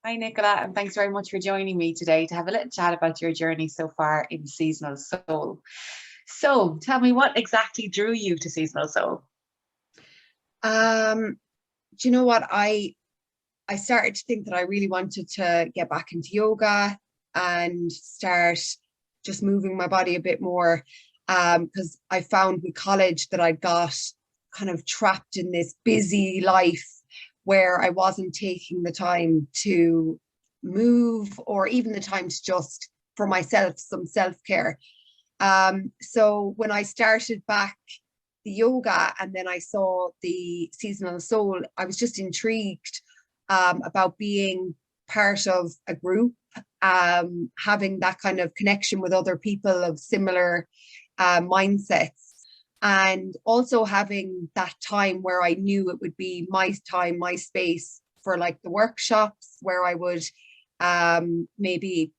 Hi, Nicola, and thanks very much for joining me today to have a little chat about your journey so far in Seasonal Soul. So, tell me, what exactly drew you to Seasonal Soul? Um, do you know what? I started to think that I really wanted to get back into yoga and start just moving my body a bit more. Because I found with college that I got kind of trapped in this busy life where I wasn't taking the time to move or even the time to just for myself some self-care. So when I started back the yoga and then I saw the Seasonal Soul, I was just intrigued about being part of a group, having that kind of connection with other people of similar mindsets, and also having that time where I knew it would be my time, my space for like the workshops where I would maybe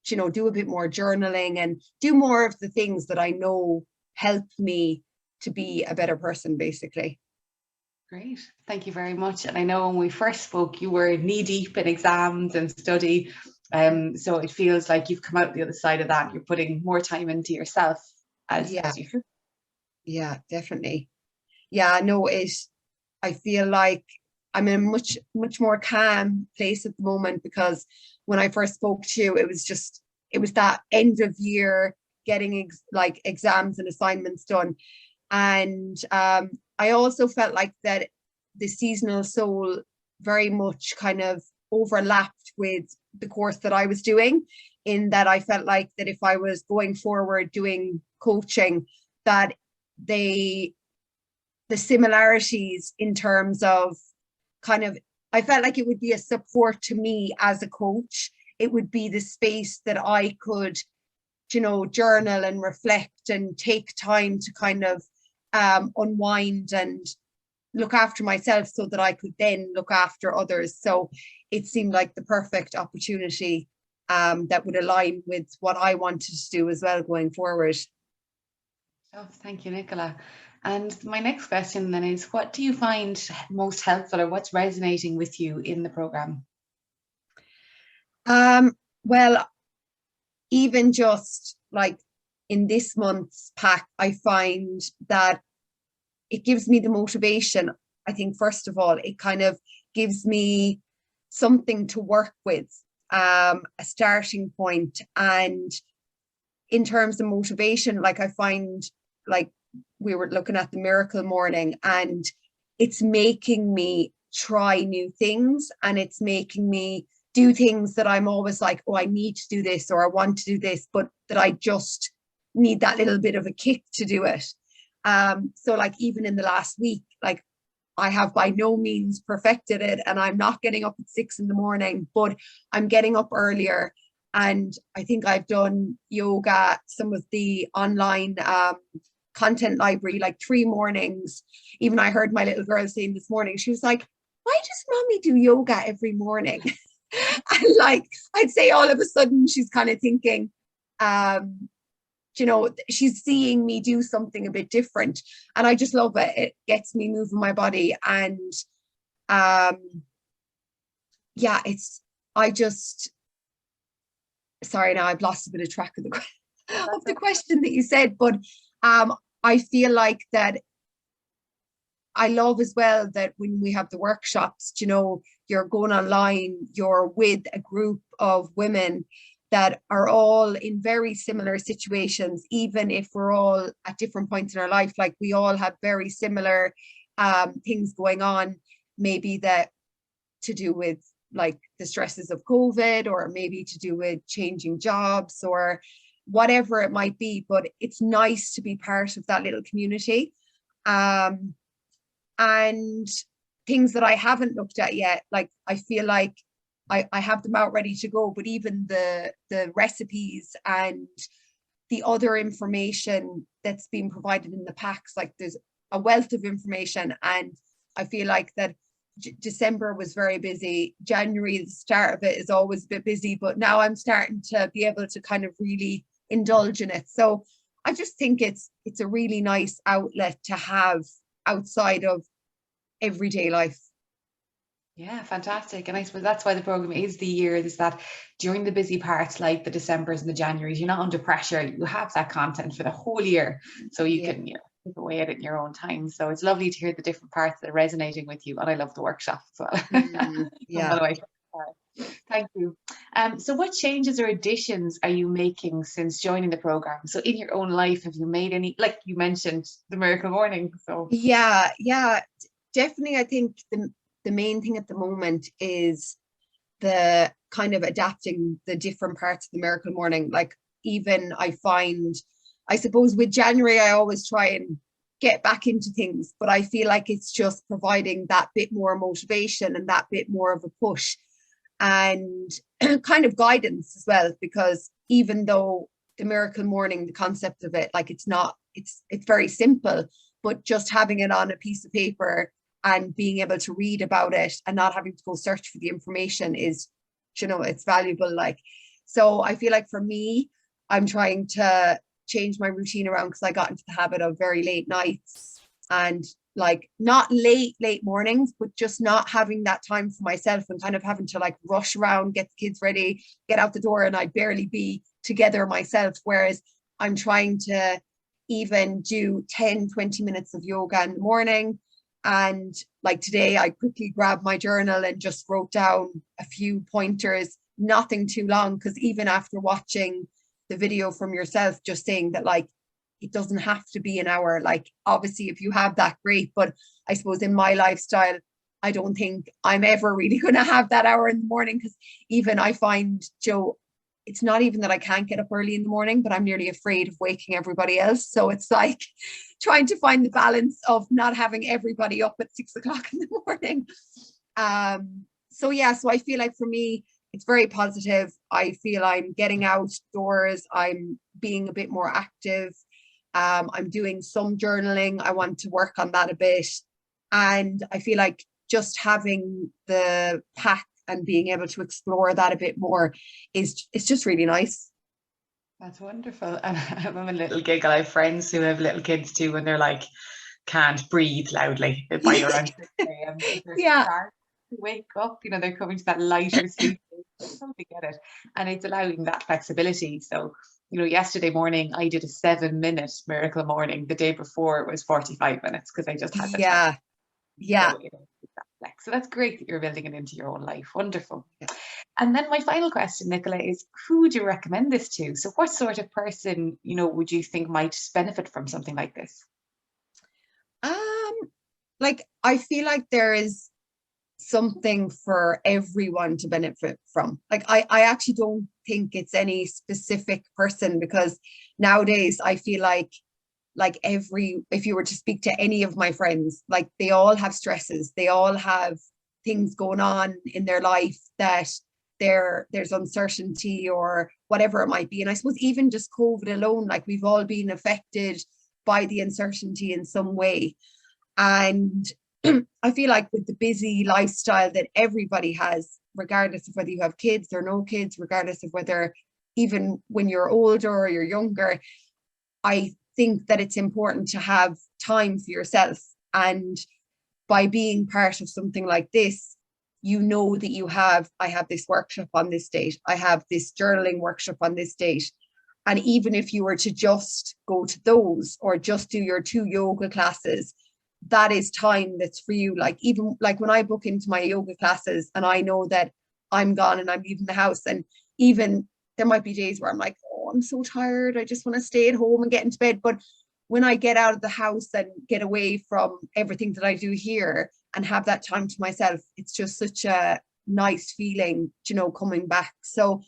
do a bit more journaling and do more of the things that I know help me to be a better person, basically. Great, thank you very much. And I know when we first spoke, you were knee deep in exams and study. So it feels like you've come out the other side of that. You're putting more time into yourself Yeah, as you should. yeah, definitely. Yeah, no, I feel like I'm in a much more calm place at the moment, because when I first spoke to you, it was that end of year getting like exams and assignments done. And I also felt like that the Seasonal Soul very much kind of overlapped with the course that I was doing, in that I felt like that if I was going forward doing coaching, that they the similarities in terms of kind of, I felt like it would be a support to me as a coach. It would be the space that I could, journal and reflect and take time to kind of unwind and look after myself so that I could then look after others. So it seemed like the perfect opportunity that would align with what I wanted to do as well going forward. Oh, thank you, Nicola. And my next question then is, what do you find most helpful or what's resonating with you in the program? Well, even just like in this month's pack, I find that it gives me the motivation. I think, first of all, it kind of gives me something to work with, a starting point. And in terms of motivation, like I find, like we were looking at the miracle morning, and it's making me try new things, and it's making me do things that I'm always like, oh, I need to do this or I want to do this, but that I just need that little bit of a kick to do it. So like even in the last week, like I have by no means perfected it, and I'm not getting up at 6 in the morning, but I'm getting up earlier. And I think I've done yoga, some of the online content library, like 3 mornings. Even I heard my little girl saying this morning, she was like, why does mommy do yoga every morning? And like, I'd say all of a sudden she's kind of thinking, um, she's seeing me do something a bit different. And I just love it. It gets me moving my body. And um, yeah, I just, sorry, now I've lost a bit of track of of That's the okay. question that you said, but I feel like that I love as well that when we have the workshops, you're going online, you're with a group of women that are all in very similar situations, even if we're all at different points in our life. Like we all have very similar things going on, maybe that to do with like the stresses of COVID, or maybe to do with changing jobs or whatever it might be. But it's nice to be part of that little community. Um, and things that I haven't looked at yet, like I feel like I have them out ready to go, but even the recipes and the other information that's been provided in the packs, like there's a wealth of information. And I feel like that December was very busy. January, the start of it, is always a bit busy, but now I'm starting to be able to kind of really indulge in it. So I just think it's a really nice outlet to have outside of everyday life. Yeah, fantastic. And I suppose that's why the program is the year, is that during the busy parts like the Decembers and the Januaries, you're not under pressure. You have that content for the whole year. So you Yeah. can, chip away at it in your own time. So it's lovely to hear the different parts that are resonating with you. And I love the workshop as well. One Yeah. of my favorite parts. Thank you. So what changes or additions are you making since joining the program? So in your own life, have you made any, like you mentioned, the miracle morning? So Yeah, definitely. I think the main thing at the moment is the kind of adapting the different parts of the miracle morning. Like, even I find, I suppose with January, I always try and get back into things, but I feel like it's just providing that bit more motivation and that bit more of a push and kind of guidance as well, because even though the miracle morning, the concept of it, like, it's very simple, but just having it on a piece of paper and being able to read about it and not having to go search for the information is, it's valuable. Like, so I feel like for me, I'm trying to change my routine around, because I got into the habit of very late nights, and like, not late mornings, but just not having that time for myself, and kind of having to like rush around, get the kids ready, get out the door, and I'd barely be together myself. Whereas I'm trying to even do 10-20 minutes of yoga in the morning. And like today, I quickly grabbed my journal and just wrote down a few pointers, nothing too long, because even after watching the video from yourself, just saying that, like, it doesn't have to be an hour. Like, obviously, if you have that, great. But I suppose in my lifestyle, I don't think I'm ever really going to have that hour in the morning, because even I find, Joe, it's not even that I can't get up early in the morning, but I'm nearly afraid of waking everybody else. So it's like trying to find the balance of not having everybody up at 6 o'clock in the morning. So yeah, so I feel like for me, it's very positive. I feel I'm getting outdoors. I'm being a bit more active. I'm doing some journaling. I want to work on that a bit. And I feel like just having the pack and being able to explore that a bit more it's just really nice. that's wonderful. And I'm a little giggle. I have friends who have little kids too, and they're like, can't breathe loudly by around 6 a.m. because they're Yeah. starting to wake up. They're coming to that lighter sleep. I totally get it. And it's allowing that flexibility. So, yesterday morning I did a 7-minute miracle morning. The day before it was 45 minutes because I just had the time. Yeah. Yeah. So, that flex. So that's great that you're building it into your own life. Wonderful. And then my final question, Nicola, is who would you recommend this to? So what sort of person, would you think might benefit from something like this? um like, I feel like there is something for everyone to benefit from. Like, I actually don't think it's any specific person, because nowadays I feel like if you were to speak to any of my friends, like, they all have stresses, they all have things going on in their life, that there's uncertainty or whatever it might be. And I suppose even just COVID alone, like, we've all been affected by the uncertainty in some way. And I feel like with the busy lifestyle that everybody has, regardless of whether you have kids or no kids, regardless of whether, even when you're older or you're younger, I think that it's important to have time for yourself. And by being part of something like this, that I have this workshop on this date, I have this journaling workshop on this date. And even if you were to just go to those, or just do your 2 yoga classes, that is time that's for you. Like, even like when I book into my yoga classes and I know that I'm gone and I'm leaving the house, and even there might be days where I'm like, oh, I'm so tired, I just want to stay at home and get into bed. But when I get out of the house and get away from everything that I do here and have that time to myself, it's just such a nice feeling, coming back. So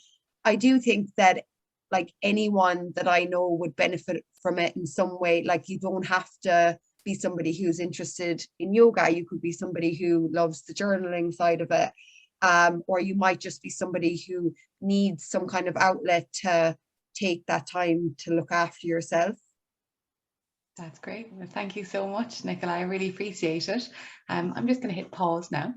I do think that, like, anyone that I know would benefit from it in some way. Like, you don't have to be somebody who's interested in yoga. You could be somebody who loves the journaling side of it. Or you might just be somebody who needs some kind of outlet to take that time to look after yourself. That's great. Well, thank you so much, Nicola. I really appreciate it. I'm just going to hit pause now.